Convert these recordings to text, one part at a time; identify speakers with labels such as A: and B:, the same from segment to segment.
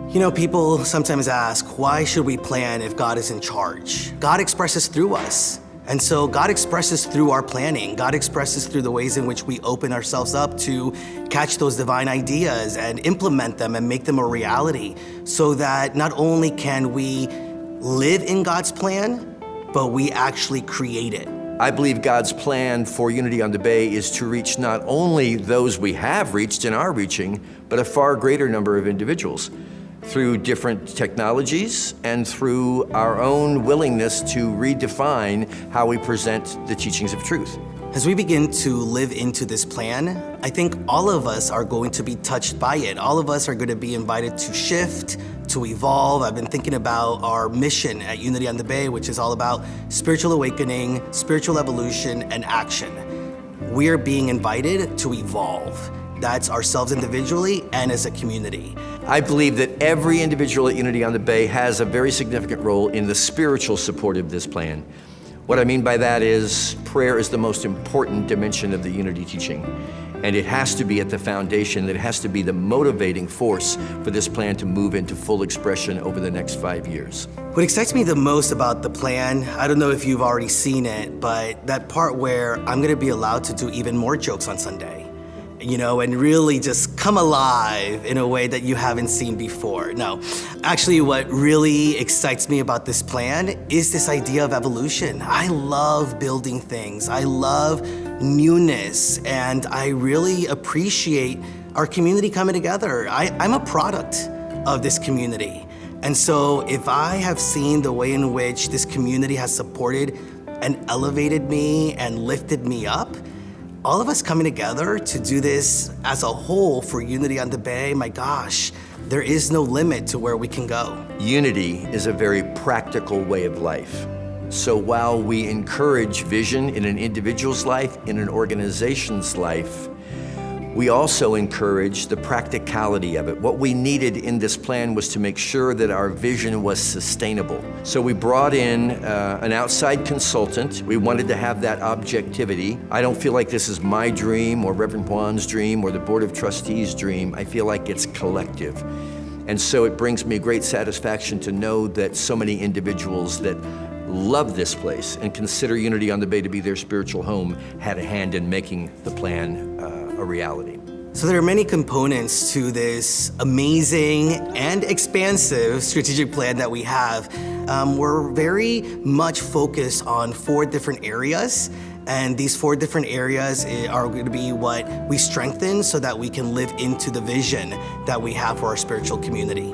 A: You know, people sometimes ask, why should we plan if God is in charge? God expresses through us. And so God expresses through our planning. God expresses through the ways in which we open ourselves up to catch those divine ideas and implement them and make them a reality, so that not only can we live in God's plan, but we actually create it.
B: I believe God's plan for Unity on the Bay is to reach not only those we have reached and are reaching, but a far greater number of individuals through different technologies and through our own willingness to redefine how we present the teachings of truth.
A: As we begin to live into this plan, I think all of us are going to be touched by it. All of us are going to be invited to shift, to evolve. I've been thinking about our mission at Unity on the Bay, which is all about spiritual awakening, spiritual evolution, and action. We are being invited to evolve. That's ourselves individually and as a community.
B: I believe that every individual at Unity on the Bay has a very significant role in the spiritual support of this plan. What I mean by that is prayer is the most important dimension of the Unity teaching. And it has to be at the foundation, it has to be the motivating force for this plan to move into full expression over the next 5 years.
A: What excites me the most about the plan, I don't know if you've already seen it, but that part where I'm gonna be allowed to do even more jokes on Sunday. You know, and really just come alive in a way that you haven't seen before. No, actually what really excites me about this plan is this idea of evolution. I love building things. I love newness, and I really appreciate our community coming together. I'm a product of this community. And so if I have seen the way in which this community has supported and elevated me and lifted me up, all of us coming together to do this as a whole for Unity on the Bay, my gosh, there is no limit to where we can go.
B: Unity is a very practical way of life. So while we encourage vision in an individual's life, in an organization's life, we also encourage the practicality of it. What we needed in this plan was to make sure that our vision was sustainable. So we brought in an outside consultant. We wanted to have that objectivity. I don't feel like this is my dream or Reverend Juan's dream or the Board of Trustees' dream. I feel like it's collective. And so it brings me great satisfaction to know that so many individuals that love this place and consider Unity on the Bay to be their spiritual home had a hand in making the plan a reality.
A: So there are many components to this amazing and expansive strategic plan that we have. We're very much focused on 4 different areas, and these 4 different areas are going to be what we strengthen so that we can live into the vision that we have for our spiritual community.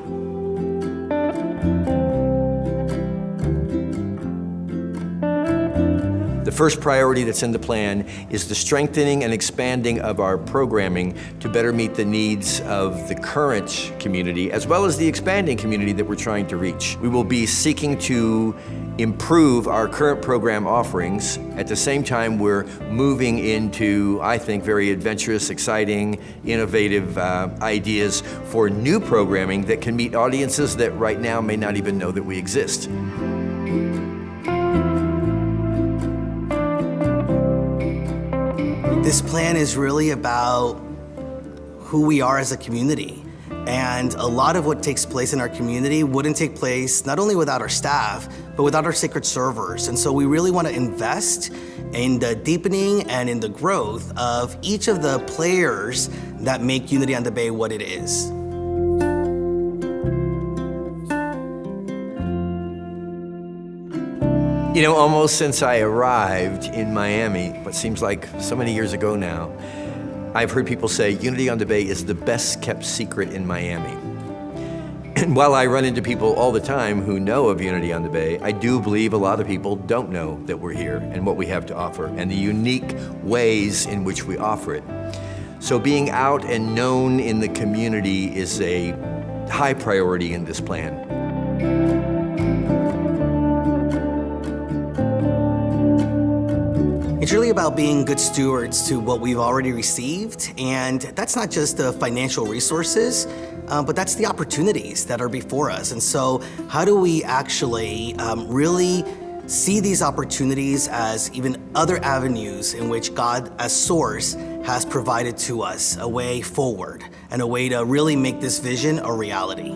B: The first priority that's in the plan is the strengthening and expanding of our programming to better meet the needs of the current community as well as the expanding community that we're trying to reach. We will be seeking to improve our current program offerings. At the same time, we're moving into, I think, very adventurous, exciting, innovative ideas for new programming that can meet audiences that right now may not even know that we exist.
A: This plan is really about who we are as a community. And a lot of what takes place in our community wouldn't take place not only without our staff, but without our sacred servers. And so we really want to invest in the deepening and in the growth of each of the players that make Unity on the Bay what it is.
B: You know, almost since I arrived in Miami, what seems like so many years ago now, I've heard people say Unity on the Bay is the best kept secret in Miami. And while I run into people all the time who know of Unity on the Bay, I do believe a lot of people don't know that we're here and what we have to offer and the unique ways in which we offer it. So being out and known in the community is a high priority in this plan.
A: It's really about being good stewards to what we've already received, and that's not just the financial resources, but that's the opportunities that are before us. And so how do we actually really see these opportunities as even other avenues in which God as source has provided to us, a way forward and a way to really make this vision a reality?